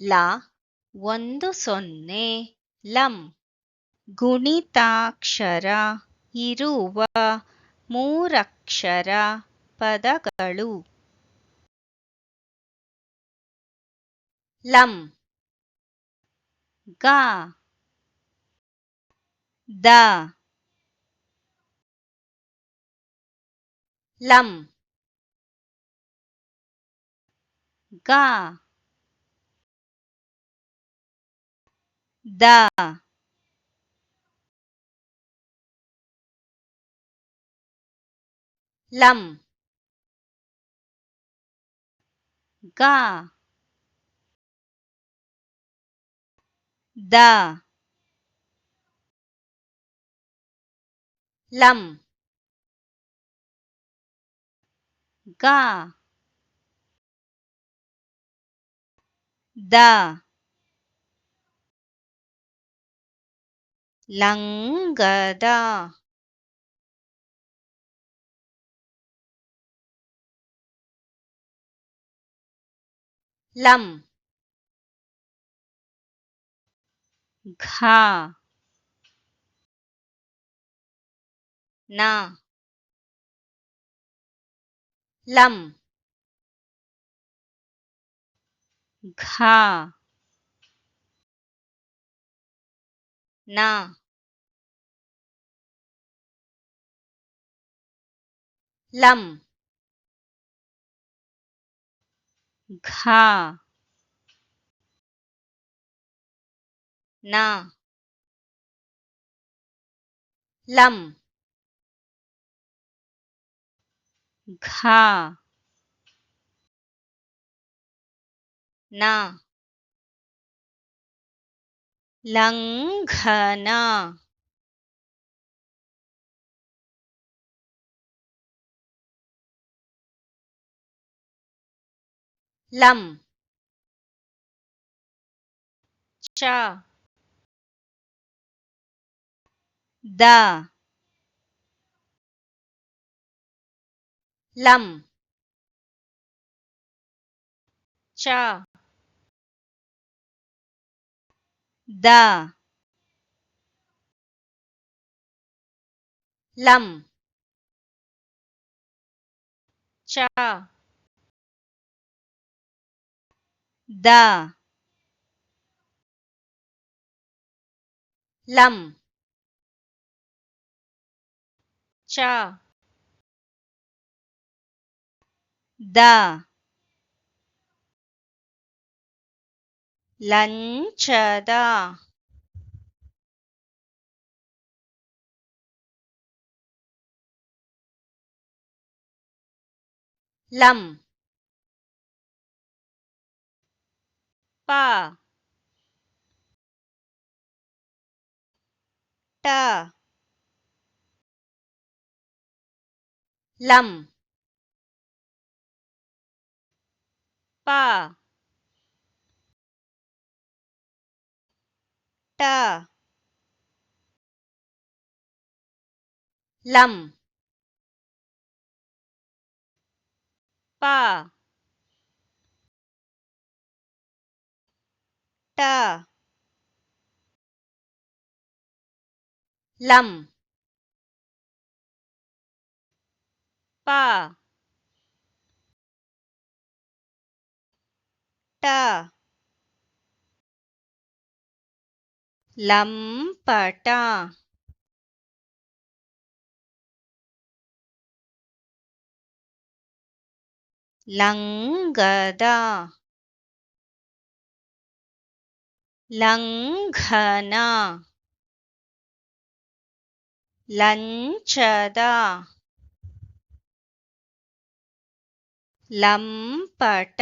ಲ 10 ಲಂ ಗುಣಿತಾಕ್ಷರ ಇರುವ ಮೂರಕ್ಷರ ಪದಗಳು. ಲಂ ಗ ದ ಲಂ ಗ ದ ಲಂ ಗ ದ ಲಂ ಗ ದ ಲಂಗದ ಲಂ ಘ ನ ಲಂ ಘ ನ ಲಂ ಘ ನ ಲಂ ಘ ನ ಲಂಘನ ಲಂ ಚ ದ ಲಂ ಚ ದ ಲಂ ಚ ದ ಲಂ ಚ ದ ಲಂಚದ ಲಂ ಪ ಟ ಲಂ ಪ ಟ ಲಂ ಪ ಟ ಲಂ ಪ ಟ ಲಂಪಟ ಲಂಗದ ಲಂಘನ ಲಂಚದ ಲಂಪಟ